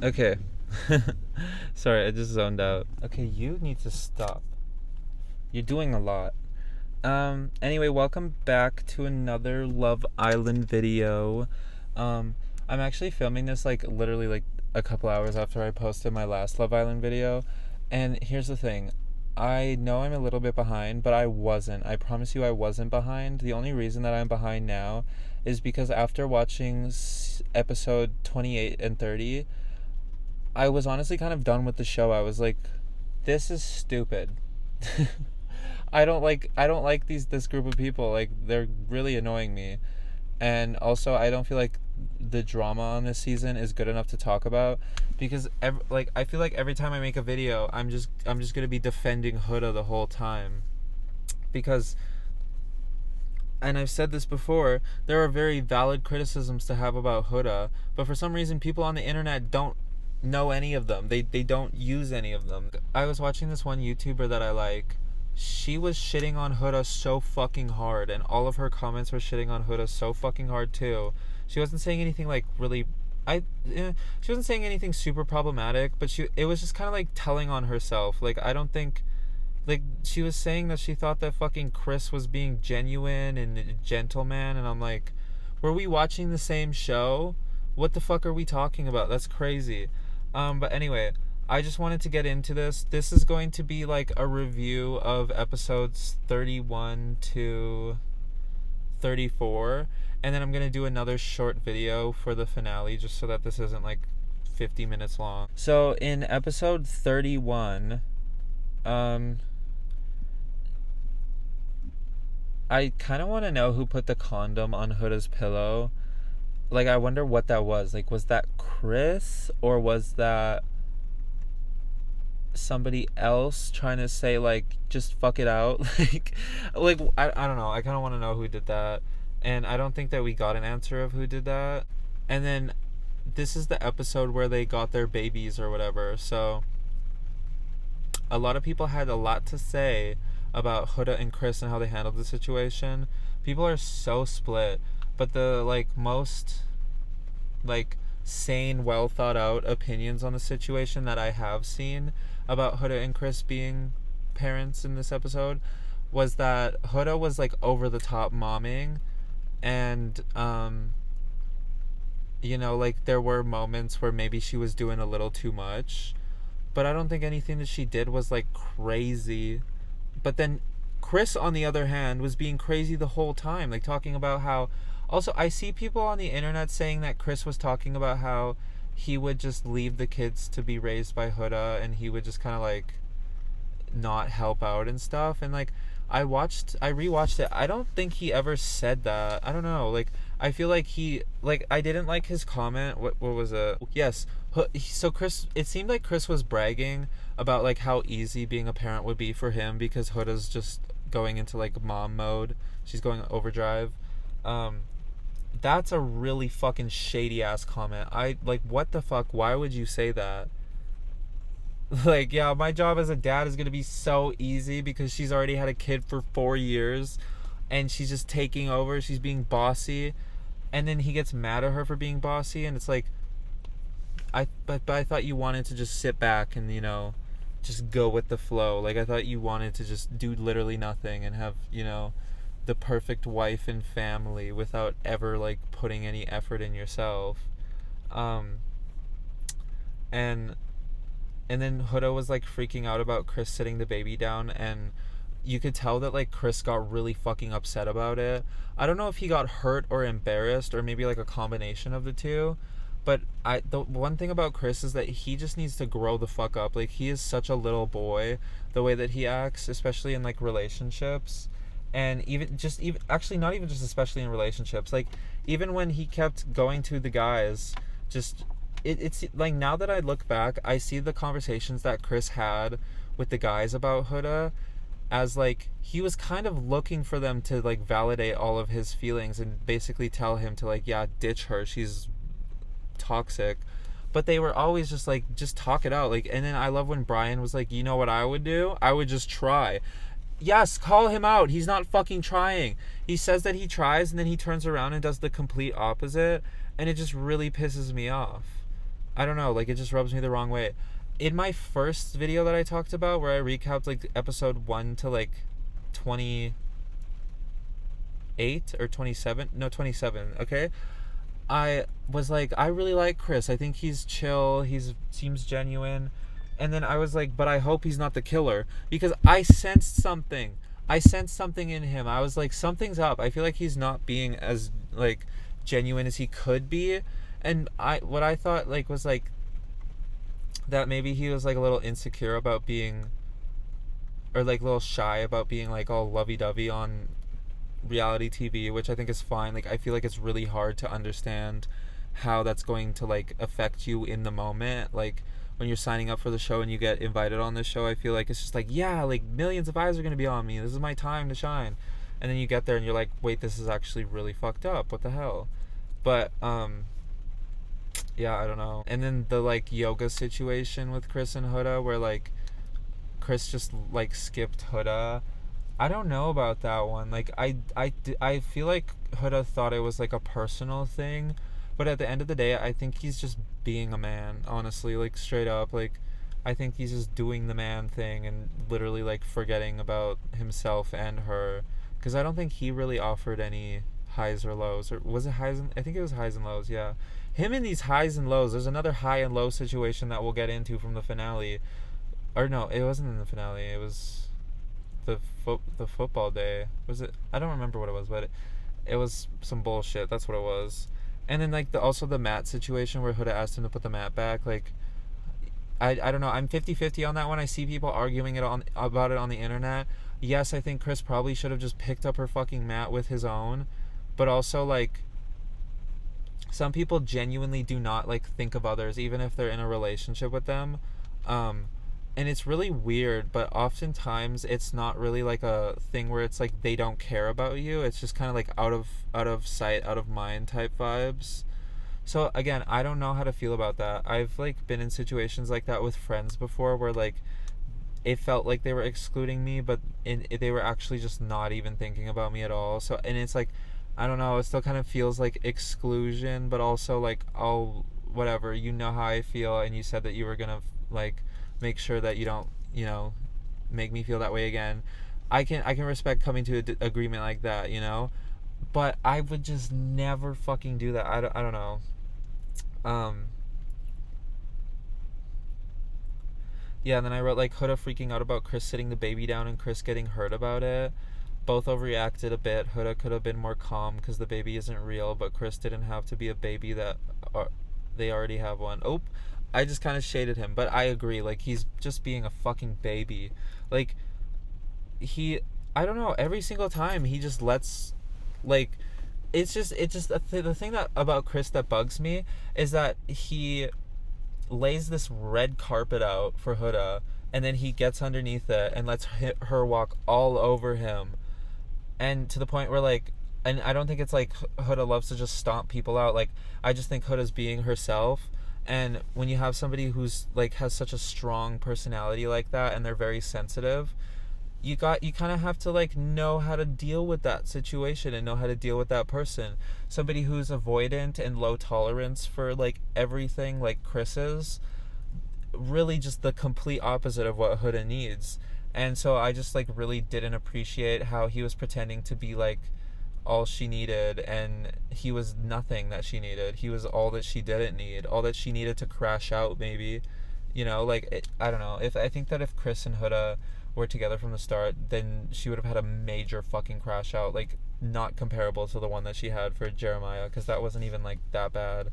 Okay. Sorry, I just zoned out. Okay, you need to stop. You're doing a lot. Anyway, welcome back to another Love Island video. Um, I'm actually filming this literally a couple hours after I posted my last Love Island video. And here's the thing. I know I'm a little bit behind, but I wasn't. I promise you I wasn't behind. The only reason that I'm behind now is because after watching episode 28 and 30, I was honestly kind of done with the show. I was like, this is stupid. I don't like this group of people. Like, they're really annoying me. And also I don't feel like the drama on this season is good enough to talk about, because I feel like every time I make a video, I'm just going to be defending Huda the whole time. Because, and I've said this before, there are very valid criticisms to have about Huda, but for some reason people on the internet don't know any of them. They don't use any of them. I was watching this one YouTuber that I like. She was shitting on Huda so fucking hard, and all of her comments were shitting on Huda so fucking hard too. She wasn't saying anything like really she wasn't saying anything super problematic, but it was just kind of like telling on herself. Like, I don't think, like, she was saying that she thought that fucking Chris was being genuine and a gentleman, and I'm like, were we watching the same show? What the fuck are we talking about? That's crazy. But anyway, I just wanted to get into this. This is going to be like a review of episodes 31 to 34, and then I'm going to do another short video for the finale, just so that this isn't like 50 minutes long. So in episode 31, I kind of want to know who put the condom on Huda's pillow. Like, I wonder what that was. Like, was that Chris, or was that somebody else trying to say, like, just fuck it out? I don't know. I kind of want to know who did that. And I don't think that we got an answer of who did that. And then this is the episode where they got their babies or whatever. So a lot of people had a lot to say about Huda and Chris and how they handled the situation. People are so split. But the most sane, well thought out opinions on the situation that I have seen about Huda and Chris being parents in this episode was that Huda was over the top momming, and there were moments where maybe she was doing a little too much, but I don't think anything that she did was crazy. But then Chris, on the other hand, was being crazy the whole time, talking about how. Also, I see people on the internet saying that Chris was talking about how he would just leave the kids to be raised by Huda, and he would just kind of not help out and stuff. And I rewatched it. I don't think he ever said that. I don't know. I feel like I didn't like his comment. What was it? Yes. So Chris, it seemed like Chris was bragging about how easy being a parent would be for him, because Huda's just going into mom mode. She's going overdrive. That's a really fucking shady ass comment. What the fuck? Why would you say that? Yeah, my job as a dad is gonna be so easy because she's already had a kid for 4 years, and she's just taking over. She's being bossy, and then he gets mad at her for being bossy, and it's but I thought you wanted to just sit back and just go with the flow. I thought you wanted to just do literally nothing and have the perfect wife and family without ever putting any effort in yourself. And then Huda was freaking out about Chris sitting the baby down, and you could tell that Chris got really fucking upset about it. I don't know if he got hurt or embarrassed, or maybe a combination of the two, but the one thing about Chris is that he just needs to grow the fuck up. He is such a little boy, the way that he acts, especially in relationships. And even actually, not even just especially in relationships, even when he kept going to the guys, just it's now that I look back, I see the conversations that Chris had with the guys about Huda as he was kind of looking for them to validate all of his feelings and basically tell him to yeah, ditch her, she's toxic. But they were always just just talk it out. And then I love when Brian was you know what I would do? I would just try. Yes, call him out. He's not fucking trying. He says that he tries, and then he turns around and does the complete opposite, and it just really pisses me off. I don't know, like it just rubs me the wrong way. In my first video that I talked about, where I recapped like episode 1 to like 28 or 27, no 27, okay? I was like, I really like Chris. I think he's chill. He's seems genuine. And then I was like, but I hope he's not the killer, because I sensed something. I sensed something in him. I was like, something's up. I feel like he's not being as like genuine as he could be. And what I thought like was like that maybe he was like a little insecure about being, or like a little shy about being like all lovey-dovey on reality TV, which I think is fine. Like I feel like it's really hard to understand how that's going to like affect you in the moment. Like when you're signing up for the show and you get invited on this show, I feel like it's just like, yeah, like millions of eyes are going to be on me. This is my time to shine. And then you get there and you're like, wait, this is actually really fucked up. What the hell? But yeah, I don't know. And then the like yoga situation with Chris and Huda, where like Chris just like skipped Huda. I don't know about that one. Like I feel like Huda thought it was like a personal thing, but at the end of the day, I think he's just being a man, honestly, like straight up. Like I think he's just doing the man thing and literally like forgetting about himself and her, cuz I don't think he really offered any highs or lows. Or was it highs and I think it was highs and lows, yeah. Him in these highs and lows. There's another high and low situation that we'll get into from the finale. Or no, it wasn't in the finale. It was the football day. Was it? I don't remember what it was, but it was some bullshit. That's what it was. And then like also the mat situation where Huda asked him to put the mat back. Like I don't know. I'm 50-50 on that one. I see people arguing about it on the internet. Yes, I think Chris probably should have just picked up her fucking mat with his own, but also like some people genuinely do not like think of others even if they're in a relationship with them. And it's really weird, but oftentimes it's not really like a thing where it's like they don't care about you. It's just kind of like out of sight, out of mind type vibes. So again, I don't know how to feel about that. I've like been in situations like that with friends before where like it felt like they were excluding me, but they were actually just not even thinking about me at all. So, and it's like, I don't know, it still kind of feels like exclusion, but also like, oh, whatever, you know how I feel, and you said that you were gonna like make sure that you don't, make me feel that way again. I can respect coming to an agreement like that, but I would just never fucking do that. I don't know. Yeah, and then I wrote like Huda freaking out about Chris sitting the baby down and Chris getting hurt about it. Both overreacted a bit. Huda could have been more calm because the baby isn't real, but Chris didn't have to be a baby that they already have one. Oh, I just kind of shaded him, but I agree. Like, he's just being a fucking baby. Like, I don't know, every single time he just lets, like, it's just the thing that about Chris that bugs me is that he lays this red carpet out for Huda, and then he gets underneath it and lets her walk all over him, and to the point where like, and I don't think it's like Huda loves to just stomp people out. Like, I just think Huda's being herself, and when you have somebody who's like has such a strong personality like that and they're very sensitive, you kind of have to like know how to deal with that situation and know how to deal with that person. Somebody who's avoidant and low tolerance for like everything like Chris is, really just the complete opposite of what Huda needs. And so I just like really didn't appreciate how he was pretending to be like all she needed, and he was nothing that she needed. He was all that she didn't need, all that she needed to crash out, maybe. I don't know. I think that if Chris and Huda were together from the start, then she would have had a major fucking crash out, like not comparable to the one that she had for Jeremiah, because that wasn't even like that bad.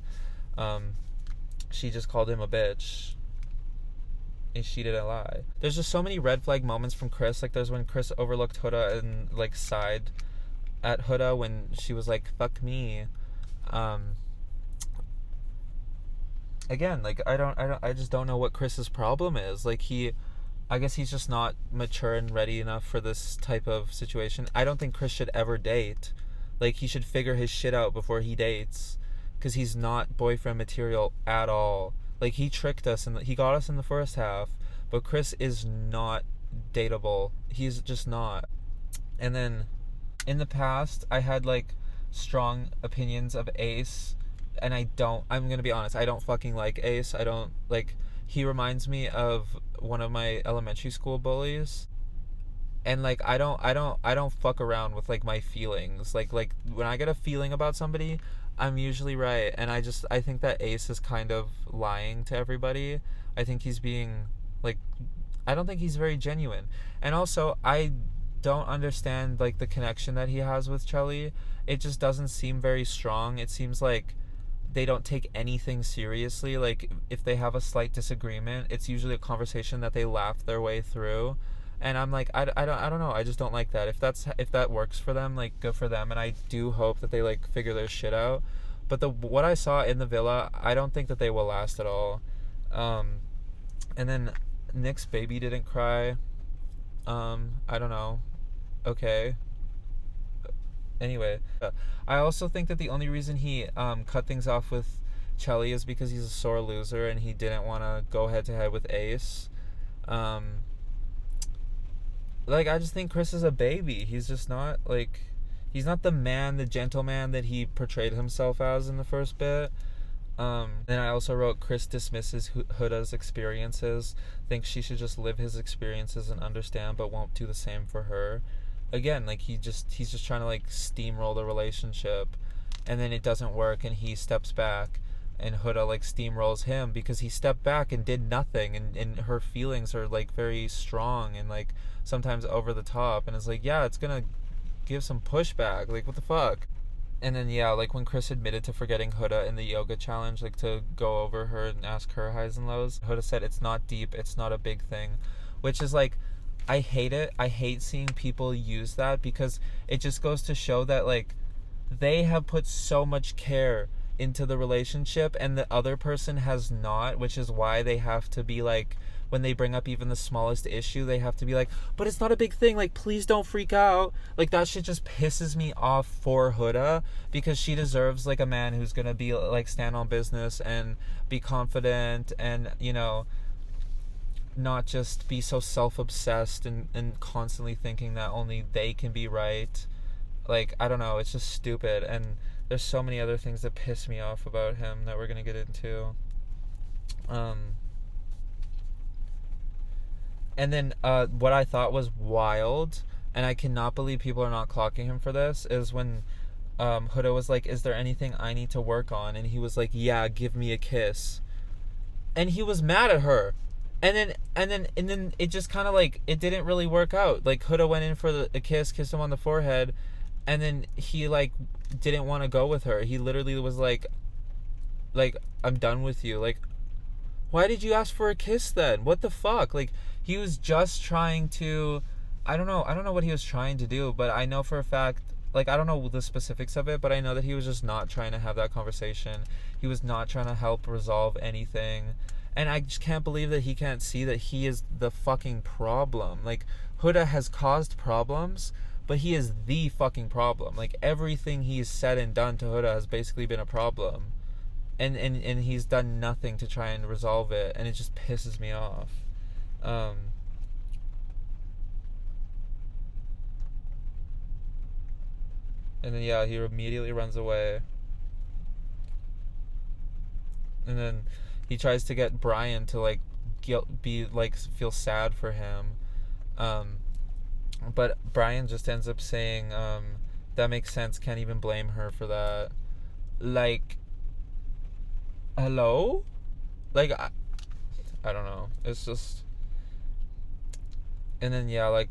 She just called him a bitch, and she didn't lie. There's just so many red flag moments from Chris. Like, there's when Chris overlooked Huda and like sighed at Huda when she was like, fuck me. Again, like, I just don't know what Chris's problem is. Like, I guess he's just not mature and ready enough for this type of situation. I don't think Chris should ever date. Like, he should figure his shit out before he dates, because he's not boyfriend material at all. Like, he tricked us and he got us in the first half, but Chris is not dateable. He's just not. And then in the past, I had like strong opinions of Ace and I'm gonna be honest, I don't fucking like Ace. I don't like, he reminds me of one of my elementary school bullies. And like I don't fuck around with like my feelings. Like when I get a feeling about somebody, I'm usually right. And I think that Ace is kind of lying to everybody. I think he's being like, I don't think he's very genuine. And also I don't understand like the connection that he has with Chelly. It just doesn't seem very strong. It seems like they don't take anything seriously. Like if they have a slight disagreement, it's usually a conversation that they laugh their way through. And I'm like, I don't know. I just don't like that. If that works for them, like good for them. And I do hope that they like figure their shit out. But the what I saw in the villa, I don't think that they will last at all. Um, and then Nick's baby didn't cry. I don't know. Okay. Anyway, I also think that the only reason he cut things off with Chelly is because he's a sore loser and he didn't want to go head to head with Ace. Um, like I just think Chris is a baby. He's just not like, he's not the man, the gentleman that he portrayed himself as in the first bit. Then I also wrote Chris dismisses Huda's experiences, thinks she should just live his experiences and understand, but won't do the same for her. Again, like he's just trying to like steamroll the relationship, and then it doesn't work, and he steps back, and Huda like steamrolls him because he stepped back and did nothing, and her feelings are like very strong and like sometimes over the top, and it's like, yeah, it's gonna give some pushback. Like what the fuck? And then yeah, like when Chris admitted to forgetting Huda in the yoga challenge, like to go over her and ask her highs and lows, Huda said it's not deep, it's not a big thing, which is like, I hate it. I hate seeing people use that because it just goes to show that like they have put so much care into the relationship and the other person has not, which is why they have to be like, when they bring up even the smallest issue, they have to be like, but it's not a big thing, like please don't freak out. Like that shit just pisses me off for Huda, because she deserves like a man who's gonna be like stand on business and be confident, and you know, not just be so self-obsessed and constantly thinking that only they can be right. Like I don't know, it's just stupid. And there's so many other things that piss me off about him that we're gonna get into. And then what I thought was wild, and I cannot believe people are not clocking him for this, is when Huda was like, is there anything I need to work on? And he was like, yeah, give me a kiss. And he was mad at her. And then it just kind of like, it didn't really work out. Like Huda went in for a kiss, kissed him on the forehead, and then he like didn't want to go with her. He literally was like I'm done with you. Like, why did you ask for a kiss then? What the fuck? Like he was just trying to, I don't know what he was trying to do, but I know for a fact, like I don't know the specifics of it, but I know that he was just not trying to have that conversation. He was not trying to help resolve anything. And I just can't believe that he can't see that he is the fucking problem. Like Huda has caused problems, but he is the fucking problem. Like everything he's said and done to Huda has basically been a problem. And he's done nothing to try and resolve it, and it just pisses me off. And then yeah, he immediately runs away. And then he tries to get Brian to like feel sad for him. Um but Brian just ends up saying, that makes sense, can't even blame her for that. Like, hello? Like I don't know. It's just, and then yeah, like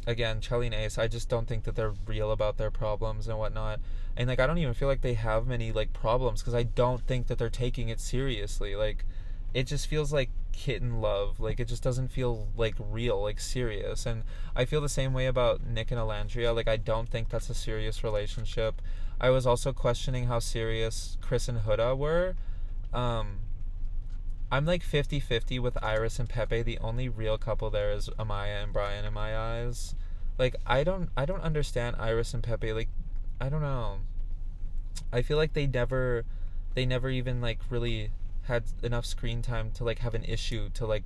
again, Chelly and Ace, I just don't think that they're real about their problems and whatnot. And like I don't even feel like they have many like problems, because I don't think that they're taking it seriously. Like it just feels like kitten love. Like it just doesn't feel like real, like serious. And I feel the same way about Nick and Elandria. Like I don't think that's a serious relationship. I was also questioning how serious Chris and Huda were. I'm like 50-50 with Iris and Pepe. The only real couple there is Amaya and Brian in my eyes. Like I don't understand Iris and Pepe. Like I don't know. I feel like they never even like really had enough screen time to like have an issue to like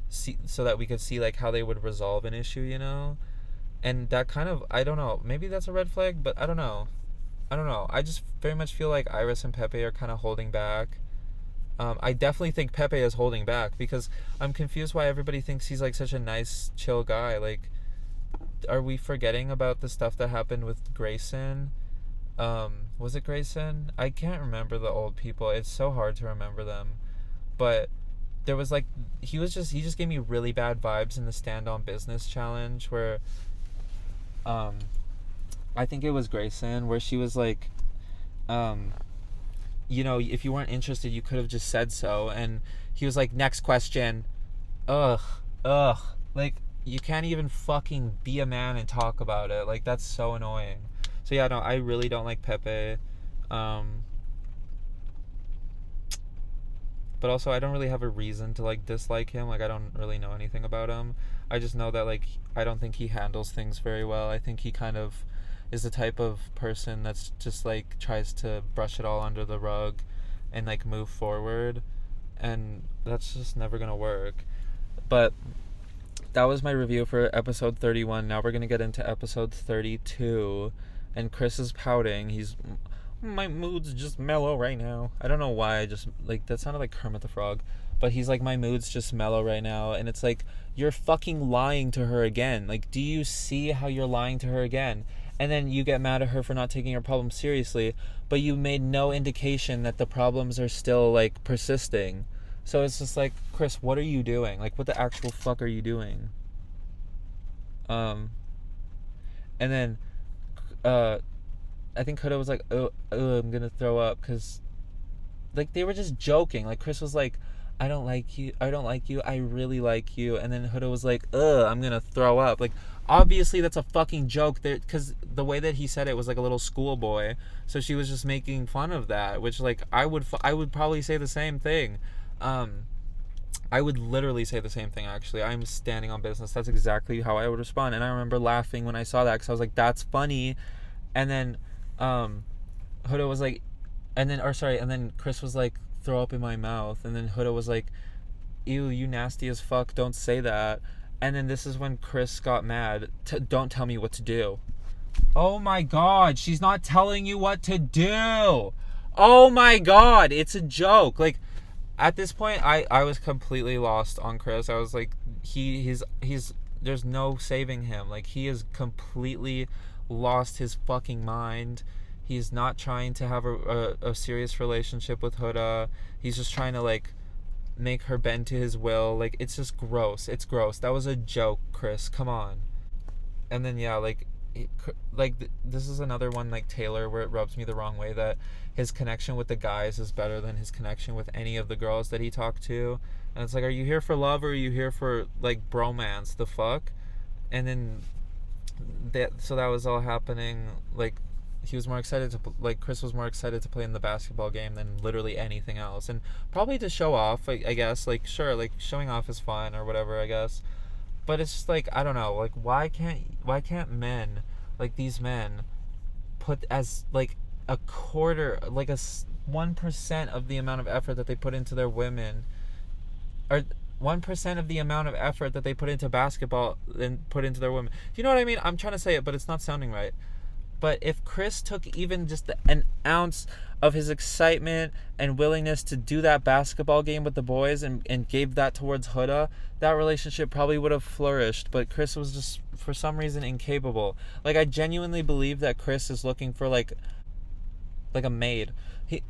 see, so that we could see like how they would resolve an issue, you know? And that kind of, I don't know, maybe that's a red flag, but I don't know. I don't know. I just very much feel like Iris and Pepe are kind of holding back. I definitely think Pepe is holding back because I'm confused why everybody thinks he's like such a nice, chill guy. Like, are we forgetting about the stuff that happened with Grayson? Was it Grayson? I can't remember the old people. It's so hard to remember them. But there was like he just gave me really bad vibes in the Stand on Business challenge where I think it was Grayson where she was like if you weren't interested you could have just said so, and he was like, next question. Ugh. Like, you can't even fucking be a man and talk about it. Like, that's so annoying. So yeah, no, I really don't like Pepe. But also I don't really have a reason to like dislike him. Like, I don't really know anything about him. I just know that like I don't think he handles things very well. I think he kind of is the type of person that's just like tries to brush it all under the rug and like move forward, and that's just never gonna work. But that was my review for episode 31. Now we're gonna get into episode 32, and Chris is pouting. My mood's just mellow right now. I don't know why. I just like that sounded like Kermit the Frog, but he's like, my mood's just mellow right now, and it's like, you're fucking lying to her again. Like, do you see how you're lying to her again? And then you get mad at her for not taking her problems seriously, but you made no indication that the problems are still like persisting. So it's just like, Chris, what are you doing? Like, what the actual fuck are you doing? And then I think Huda was like, oh, I'm gonna throw up, because like they were just joking. Like, Chris was like, I don't like you, I really like you, and then Huda was like, I'm gonna throw up. Like, obviously that's a fucking joke there, because the way that he said it was like a little schoolboy, so she was just making fun of that, which like I would probably say the same thing. I would literally say the same thing, actually. I'm standing on business. That's exactly how I would respond. And I remember laughing when I saw that, because I was like, that's funny. And then Huda was like, and then Chris was like, throw up in my mouth. And then Huda was like, ew, you nasty as fuck, don't say that. And then this is when Chris got mad. Don't tell me what to do. Oh my god, she's not telling you what to do. Oh my god, it's a joke. Like, at this point, I was completely lost on Chris. I was like, he's there's no saving him. Like, he is completely lost his fucking mind. He's not trying to have a serious relationship with Huda. He's just trying to like make her bend to his will. Like, it's just gross. It's gross. That was a joke, Chris. Come on. And then yeah, this is another one like Taylor, where it rubs me the wrong way that his connection with the guys is better than his connection with any of the girls that he talked to. And it's like, are you here for love, or are you here for like bromance? The fuck? And then so that was all happening. Like, he was more excited to like Chris was more excited to play in the basketball game than literally anything else, and probably to show off. I guess, like, sure, like showing off is fun or whatever, I guess. But it's just like, I don't know, like, why can't men, like these men, put as like a quarter, like 1% of the amount of effort that they put into their women, or 1% of the amount of effort that they put into basketball and put into their women. You know what I mean? I'm trying to say it, but it's not sounding right. But if Chris took even just an ounce of his excitement and willingness to do that basketball game with the boys and gave that towards Huda, that relationship probably would have flourished. But Chris was just, for some reason, incapable. Like, I genuinely believe that Chris is looking for like a maid.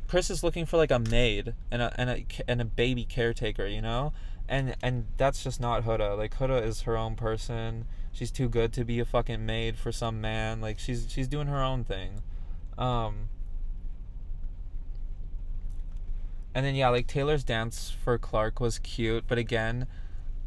Chris is looking for like a maid and a baby caretaker, you know? And that's just not Huda. Like, Huda is her own person. She's too good to be a fucking maid for some man. Like, she's doing her own thing. And then yeah, like, Taylor's dance for Clark was cute, but again,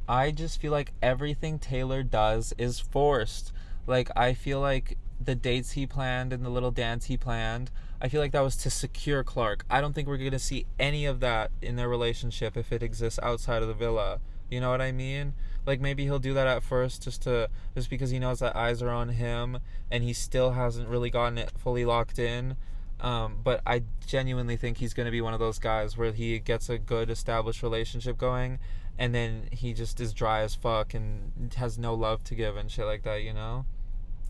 I just feel like everything Taylor does is forced. Like, I feel like the dates he planned and the little dance he planned, I feel like that was to secure Clark. I don't think we're going to see any of that in their relationship if it exists outside of the villa. You know what I mean? Like, maybe he'll do that at first just because he knows that eyes are on him and he still hasn't really gotten it fully locked in. But I genuinely think he's going to be one of those guys where he gets a good established relationship going and then he just is dry as fuck and has no love to give and shit like that, you know?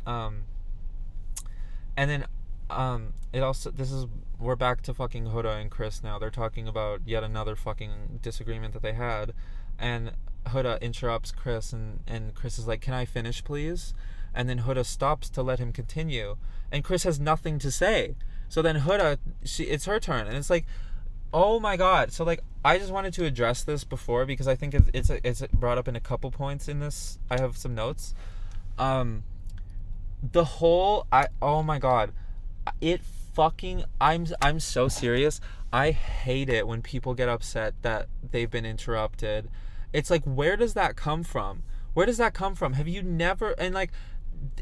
And then It also, we're back to fucking Huda and Chris now. They're talking about yet another fucking disagreement that they had, and Huda interrupts Chris, and Chris is like, "Can I finish, please?" And then Huda stops to let him continue, and Chris has nothing to say. So then Huda, it's her turn, and it's like, oh my god. So like, I just wanted to address this before because I think it's brought up in a couple points in this. I have some notes. The whole, oh my god, it fucking, I'm so serious. I hate it when people get upset that they've been interrupted. It's like, where does that come from? Where does that come from? Have you never, and like,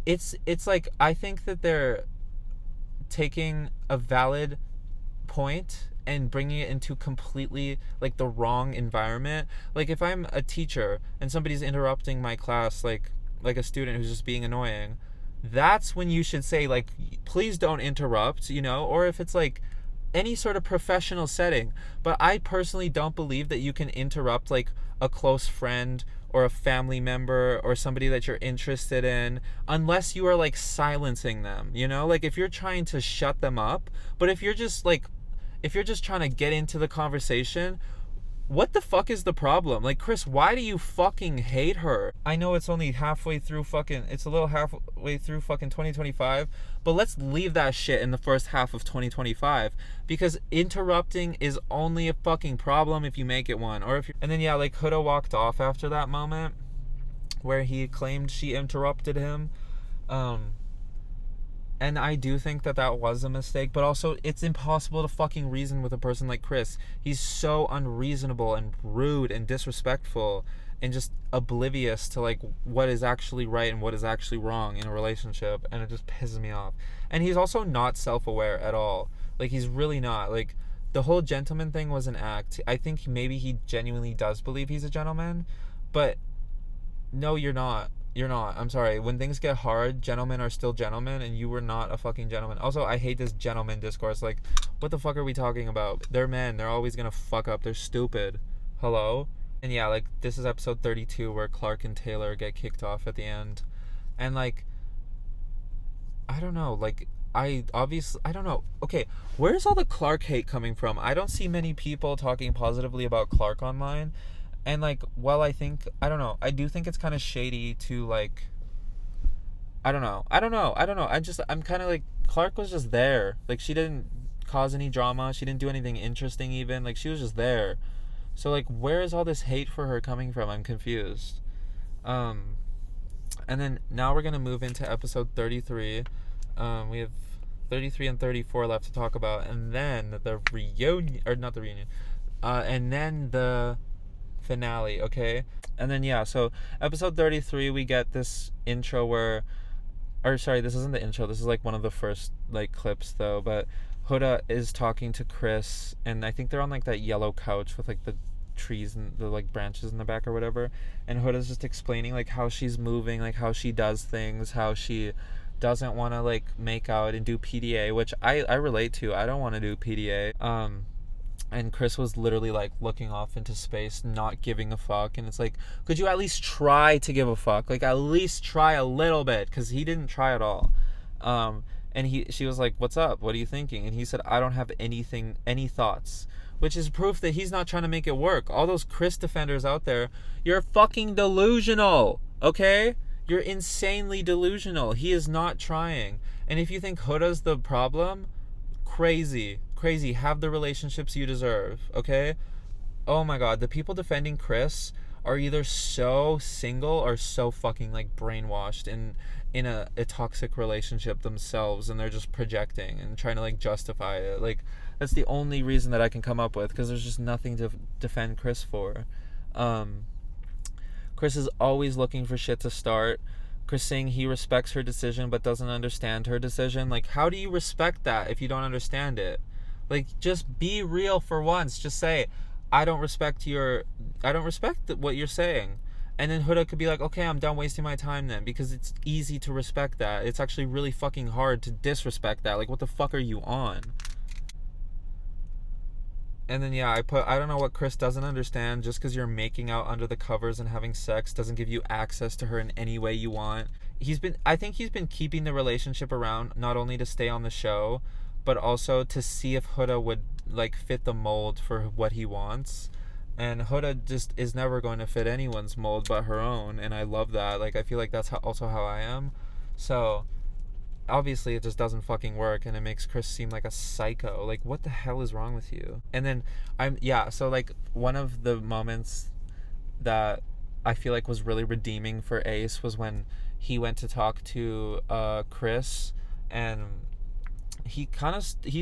it's like, I think that they're taking a valid point and bringing it into completely like the wrong environment. Like, if I'm a teacher and somebody's interrupting my class, like a student who's just being annoying, that's when you should say, like, please don't interrupt, you know? Or if it's like any sort of professional setting. But I personally don't believe that you can interrupt like a close friend or a family member or somebody that you're interested in unless you are like silencing them, you know? Like, if you're trying to shut them up. But if you're just trying to get into the conversation, what the fuck is the problem? Like, Chris, why do you fucking hate her? I know it's only it's a little halfway through fucking 2025, but let's leave that shit in the first half of 2025, because interrupting is only a fucking problem if you make it one. And then, yeah, like, Huda walked off after that moment where he claimed she interrupted him. And I do think that was a mistake, but also it's impossible to fucking reason with a person like Chris. He's so unreasonable and rude and disrespectful and just oblivious to like what is actually right and what is actually wrong in a relationship, and it just pisses me off. And he's also not self-aware at all. Like, he's really not. Like, the whole gentleman thing was an act. I think maybe he genuinely does believe he's a gentleman, but no, you're not. You're not. I'm sorry. When things get hard, gentlemen are still gentlemen, and you were not a fucking gentleman. Also, I hate this gentleman discourse. Like, what the fuck are we talking about? They're men. They're always gonna fuck up. They're stupid. Hello? And yeah, like, this is episode 32 where Clark and Taylor get kicked off at the end. And, like, I don't know. Like, I don't know. Okay, where's all the Clark hate coming from? I don't see many people talking positively about Clark online. And, like, well, I don't know. I do think it's kind of shady to, like, I don't know. I'm kind of like, Clark was just there. Like, she didn't cause any drama. She didn't do anything interesting even. Like, she was just there. So, like, where is all this hate for her coming from? I'm confused. And then now we're going to move into episode 33. We have 33 and 34 left to talk about. And then the reunion, or not the reunion. And then the finale, okay? And then, yeah, so episode 33, we get this intro where, or sorry, this isn't the intro, this is like one of the first like clips though, but Huda is talking to Chris, and I think they're on like that yellow couch with like the trees and the like branches in the back or whatever, and Huda's just explaining like how she's moving, like how she does things, how she doesn't want to like make out and do PDA, which I relate to. I don't want to do PDA. And Chris was literally like looking off into space, not giving a fuck. And it's like, could you at least try to give a fuck? Like, at least try a little bit, because he didn't try at all. And she was like, what's up? What are you thinking? And he said, I don't have any thoughts. Which is proof that he's not trying to make it work. All those Chris defenders out there, you're fucking delusional, okay? You're insanely delusional. He is not trying. And if you think Huda's the problem, crazy. Have the relationships you deserve, okay? Oh my god, the people defending Chris are either so single or so fucking like brainwashed in a toxic relationship themselves, and they're just projecting and trying to like justify it. Like, that's the only reason that I can come up with, because there's just nothing to defend Chris for. Chris is always looking for shit to start. Chris saying he respects her decision but doesn't understand her decision. Like, how do you respect that if you don't understand it? Like, just be real for once. Just say, I don't respect what you're saying. And then Huda could be like, okay, I'm done wasting my time then, because it's easy to respect that. It's actually really fucking hard to disrespect that. Like, what the fuck are you on? And then, yeah, I don't know what Chris doesn't understand. Just because you're making out under the covers and having sex doesn't give you access to her in any way you want. I think he's been keeping the relationship around not only to stay on the show, but also to see if Huda would like fit the mold for what he wants. And Huda just is never going to fit anyone's mold but her own, and I love that. Like, I feel like that's also how I am. So obviously it just doesn't fucking work, and it makes Chris seem like a psycho. Like, what the hell is wrong with you? And then so like one of the moments that I feel like was really redeeming for Ace was when he went to talk to Chris, and he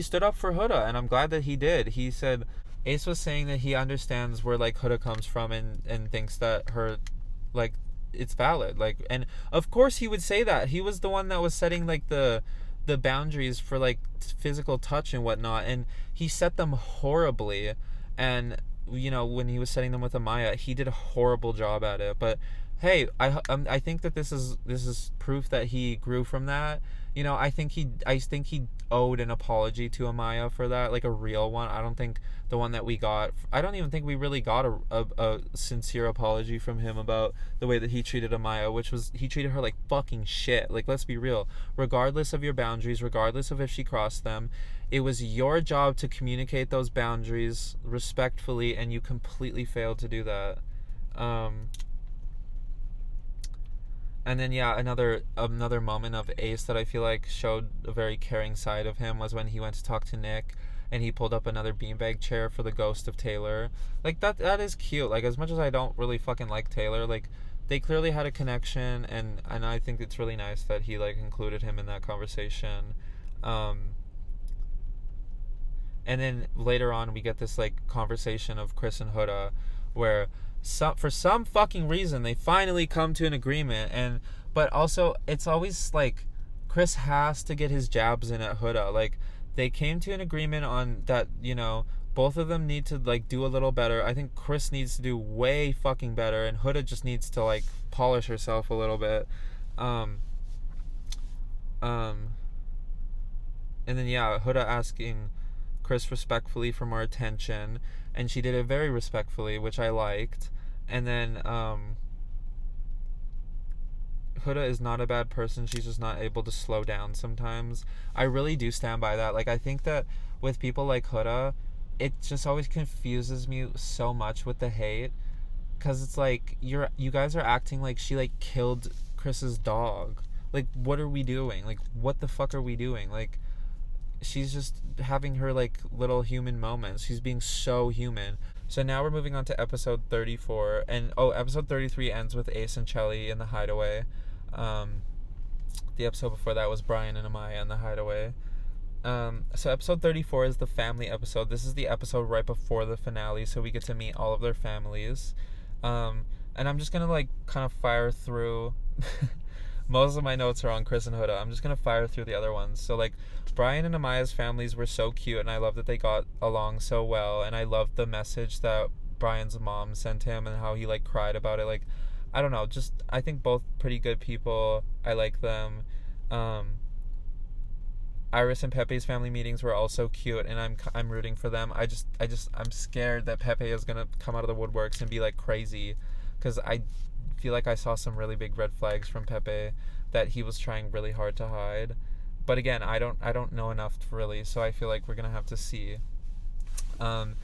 stood up for Huda, and I'm glad that he did. He said Ace was saying that he understands where like Huda comes from, and thinks that her like it's valid, like, and of course he would say that. He was the one that was setting like the boundaries for like physical touch and whatnot, and he set them horribly. And when he was setting them with Amaya, he did a horrible job at it. But hey, I think that this is proof that he grew from that. I think he owed an apology to Amaya for that, like a real one. I don't think the one that we got. I don't even think we really got a sincere apology from him about the way that he treated Amaya, which was he treated her like fucking shit. Like, let's be real. Regardless of your boundaries, regardless of if she crossed them, it was your job to communicate those boundaries respectfully, and you completely failed to do that. And then another moment of Ace that I feel like showed a very caring side of him was when he went to talk to Nick, and he pulled up another beanbag chair for the ghost of Taylor. Like, that is cute. Like, as much as I don't really fucking like Taylor, like, they clearly had a connection, and I think it's really nice that he like included him in that conversation. And then later on we get this like conversation of Chris and Huda, where for some fucking reason they finally come to an agreement. But also it's always like Chris has to get his jabs in at Huda. Like, they came to an agreement on that, both of them need to like do a little better. I think Chris needs to do way fucking better, and Huda just needs to like polish herself a little bit. And then Huda asking Chris respectfully for more attention, and she did it very respectfully, which I liked. And then Huda is not a bad person, she's just not able to slow down sometimes. I really do stand by that. Like, I think that with people like Huda, it just always confuses me so much with the hate, because it's like you guys are acting like she like killed Chris's dog. Like, what are we doing? Like, what the fuck are we doing? Like, she's just having her like little human moments. She's being so human. So now we're moving on to episode 34, and episode 33 ends with Ace and Chelly in the hideaway. The episode before that was Brian and Amaya in the hideaway. So episode 34 is the family episode. This is the episode right before the finale, so we get to meet all of their families. And I'm just gonna like kind of fire through most of my notes are on Chris and Huda. I'm just gonna fire through the other ones. So like, Brian and Amaya's families were so cute, and I love that they got along so well, and I loved the message that Brian's mom sent him and how he like cried about it. Like, I don't know, just I think both pretty good people. I like them. Iris and Pepe's family meetings were also cute, and I'm rooting for them. I'm scared that Pepe is gonna come out of the woodworks and be like crazy, because I feel like I saw some really big red flags from Pepe that he was trying really hard to hide. But again, I don't know enough really, so I feel like we're gonna have to see. And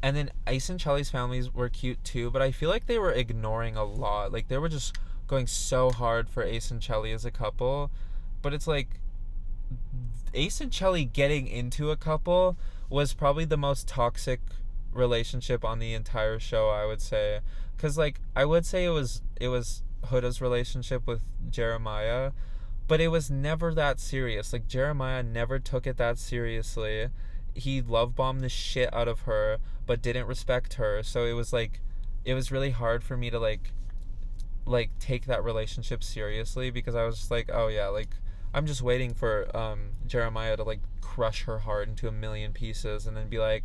then Ace and Chelly's families were cute too, but I feel like they were ignoring a lot. Like, they were just going so hard for Ace and Chelly as a couple, but it's like Ace and Chelly getting into a couple was probably the most toxic relationship on the entire show, I would say. Because like, I would say it was Huda's relationship with Jeremiah, but it was never that serious. Like, Jeremiah never took it that seriously. He love bombed the shit out of her, but didn't respect her. So it was like, it was really hard for me to like take that relationship seriously, because I was just like, oh yeah, like, I'm just waiting for Jeremiah to like crush her heart into a million pieces and then be like,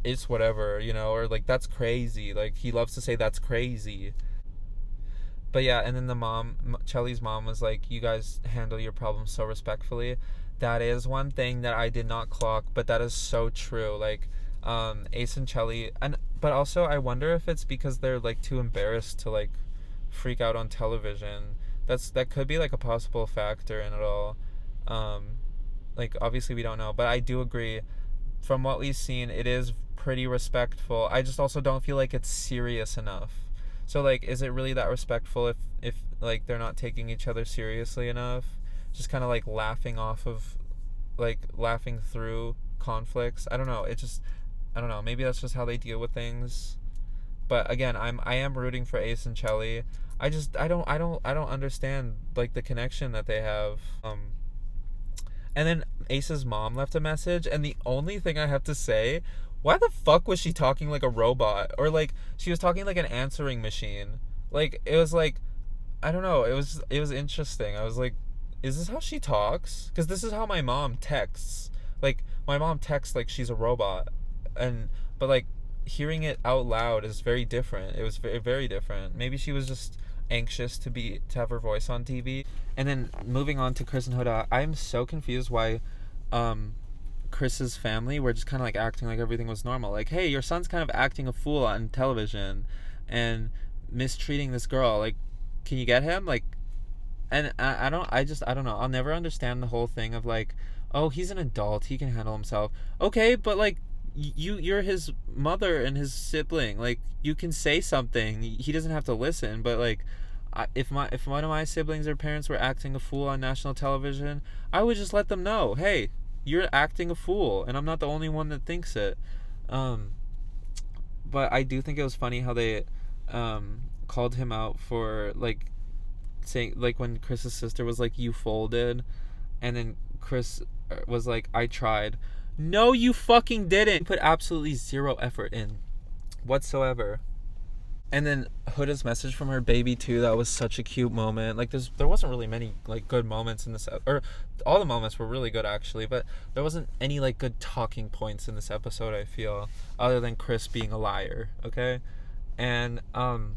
it's whatever, or like, that's crazy. Like, he loves to say that's crazy. But yeah, and then the mom, Chelly's mom, was like, you guys handle your problems so respectfully. That is one thing that I did not clock, but that is so true. Like, Ace and Chelly, but also I wonder if it's because they're like too embarrassed to like freak out on television, that could be like a possible factor in it all. Um, like obviously we don't know, but I do agree. From what we've seen, it is pretty respectful. I just also don't feel like it's serious enough. So like, is it really that respectful if like they're not taking each other seriously enough? Just kind of like laughing off of, like laughing through conflicts. I don't know. It just, I don't know. Maybe that's just how they deal with things. But again, I am rooting for Ace and Chelly. I don't understand like the connection that they have. And then Ace's mom left a message, and the only thing I have to say, why the fuck was she talking like a robot? Or like she was talking like an answering machine. Like it was like, I don't know, it was interesting. I was like, is this how she talks? Cuz this is how my mom texts. Like my mom texts like she's a robot. And but like hearing it out loud is very different. It was very, very different. Maybe she was just anxious to have her voice on TV. And then moving on to Chris and Huda, I'm so confused why Chris's family were just kind of like acting like everything was normal. Like, hey, your son's kind of acting a fool on television and mistreating this girl. Like, can you get him? Like, and I don't know. I'll never understand the whole thing of like, oh, he's an adult, he can handle himself. Okay, but like, you're his mother and his sibling. Like, you can say something. He doesn't have to listen. But like, if one of my siblings or parents were acting a fool on national television, I would just let them know, hey, you're acting a fool, and I'm not the only one that thinks it. Um, but I do think it was funny how they called him out for like saying, like when Chris's sister was like, you folded, and then Chris was like, I tried. No, you fucking didn't. You put absolutely zero effort in whatsoever. And then Huda's message from her baby too, that was such a cute moment. Like there wasn't really many like good moments in this or all the moments were really good actually, but there wasn't any like good talking points in this episode, I feel, other than Chris being a liar, okay? And and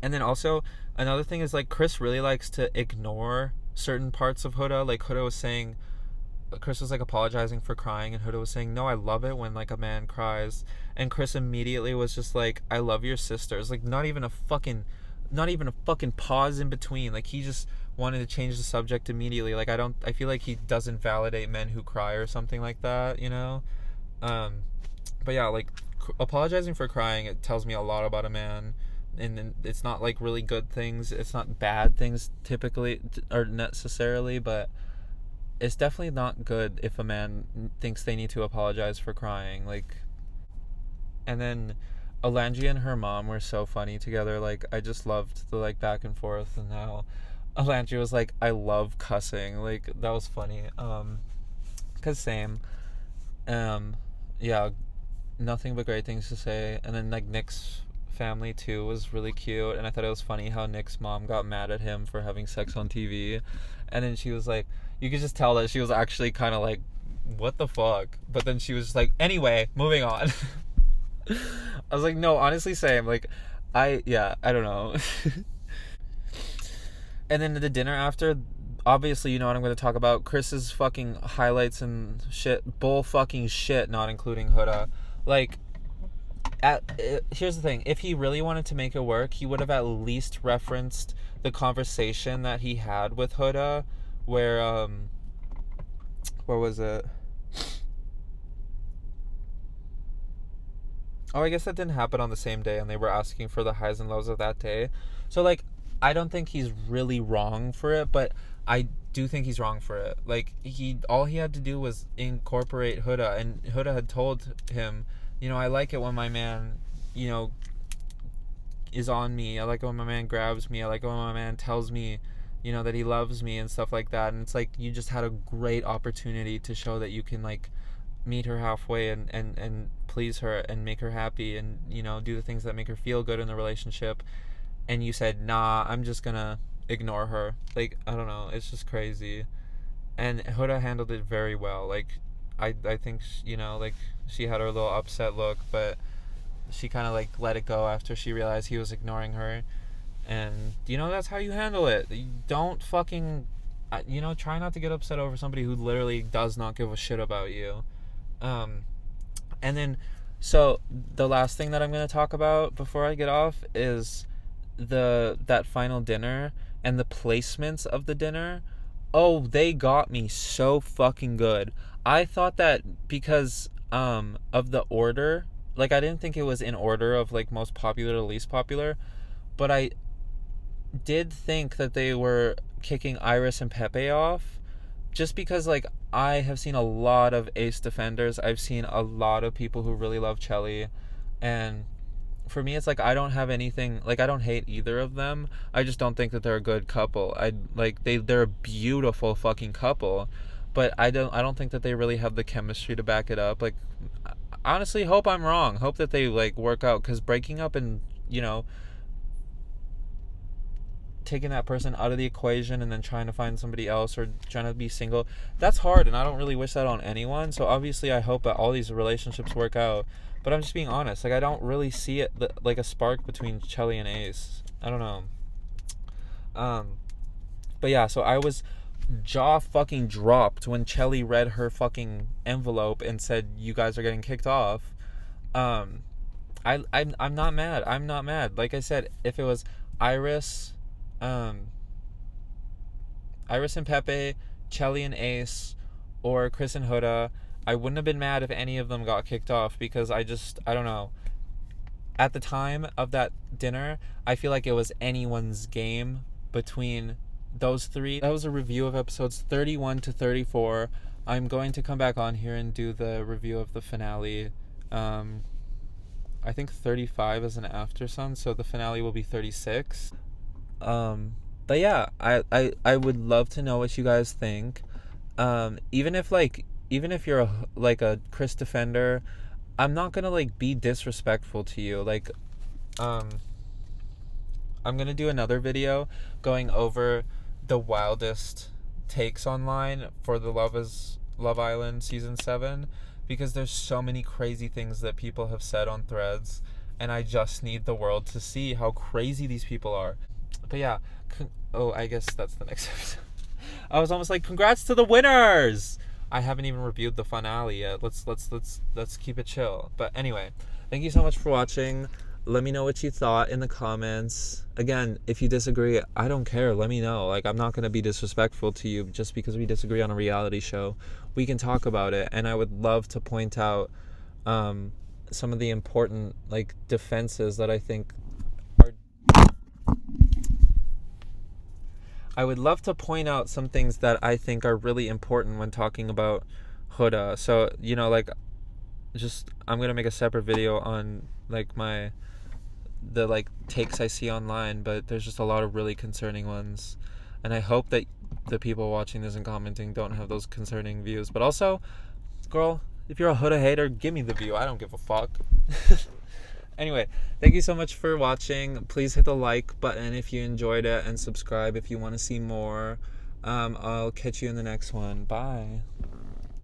then also another thing is like Chris really likes to ignore certain parts of Huda. Like Huda was saying, Chris was like apologizing for crying, and Huda was saying, no, I love it when like a man cries. And Chris immediately was just like, I love your sisters. Like not even a fucking pause in between. Like he just wanted to change the subject immediately. Like I feel like he doesn't validate men who cry or something like that, you know? But yeah, like apologizing for crying, it tells me a lot about a man. And it's not like really good things, it's not bad things typically or necessarily, but it's definitely not good if a man thinks they need to apologize for crying. Like, and then Alangi and her mom were so funny together. Like, I just loved the like back and forth, and how Alangi was like, I love cussing. Like, that was funny. 'Cause same. Yeah, nothing but great things to say. And then like Nick's family too was really cute, and I thought it was funny how Nick's mom got mad at him for having sex on TV, and then she was like, you could just tell that she was actually kind of like, what the fuck? But then she was just like, anyway, moving on. I was like, no, honestly, same. Like, I don't know. And then the dinner after, obviously, you know what I'm going to talk about. Chris's fucking highlights and shit. Bull fucking shit, not including Huda. Like, here's the thing. If he really wanted to make it work, he would have at least referenced the conversation that he had with Huda, where was it? Oh, I guess that didn't happen on the same day, and they were asking for the highs and lows of that day. So like, I don't think he's really wrong for it, but I do think he's wrong for it. Like, all he had to do was incorporate Huda, and Huda had told him, you know, I like it when my man, you know, is on me. I like it when my man grabs me. I like it when my man tells me, you know, that he loves me and stuff like that. And it's like, you just had a great opportunity to show that you can like meet her halfway and please her and make her happy, and, you know, do the things that make her feel good in the relationship. And you said, nah, I'm just gonna ignore her. Like, I don't know, it's just crazy. And Huda handled it very well. Like, I think, you know, like, she had her little upset look, but she kind of like let it go after she realized he was ignoring her. And, you know, that's how you handle it. You don't fucking, you know, try not to get upset over somebody who literally does not give a shit about you. And then, so the last thing that I'm going to talk about before I get off is that final dinner and the placements of the dinner, oh, they got me so fucking good. I thought that because of the order, like I didn't think it was in order of like most popular to least popular, but I did think that they were kicking Iris and Pepe off just because like I have seen a lot of ace defenders. I've seen a lot of people who really love Chelly, and for me it's like I don't have anything, like I don't hate either of them. I just don't think that they're a good couple. I like they're a beautiful fucking couple, but I don't think that they really have the chemistry to back it up. Like honestly, hope I'm wrong. Hope that they like work out, cuz breaking up and, you know, taking that person out of the equation and then trying to find somebody else or trying to be single, that's hard, and I don't really wish that on anyone. So obviously I hope that all these relationships work out, but I'm just being honest, like I don't really see it like a spark between Chelly and Ace. I don't know. But yeah, so I was jaw fucking dropped when Chelly read her fucking envelope and said you guys are getting kicked off. I'm not mad. I'm not mad. Like I said, if it was Iris, Iris and Pepe, Chelly and Ace, or Chris and Huda, I wouldn't have been mad if any of them got kicked off, because I don't know. At the time of that dinner, I feel like it was anyone's game between those three. That was a review of episodes 31 to 34. I'm going to come back on here and do the review of the finale. I think 35 is an after sun, so the finale will be 36. But yeah, I would love to know what you guys think. Even if you're a Chris defender, I'm not gonna like be disrespectful to you. Like, I'm gonna do another video going over the wildest takes online for the Love Island season 7, because there's so many crazy things that people have said on threads, and I just need the world to see how crazy these people are. But yeah, I guess that's the next episode. I was almost like, congrats to the winners. I haven't even reviewed the finale yet. Let's keep it chill. But anyway, thank you so much for watching. Let me know what you thought in the comments. Again, if you disagree, I don't care. Let me know. Like, I'm not going to be disrespectful to you just because we disagree on a reality show. We can talk about it, and I would love to point out some of the important like defenses that I think are. I would love to point out some things that I think are really important when talking about Huda. So, you know, like, just I'm gonna make a separate video on like the like takes I see online, but there's just a lot of really concerning ones, and I hope that the people watching this and commenting don't have those concerning views. But also, girl, if you're a Huda hater, give me the view. I don't give a fuck. Anyway, thank you so much for watching. Please hit the like button if you enjoyed it, and subscribe if you want to see more. I'll catch you in the next one. Bye.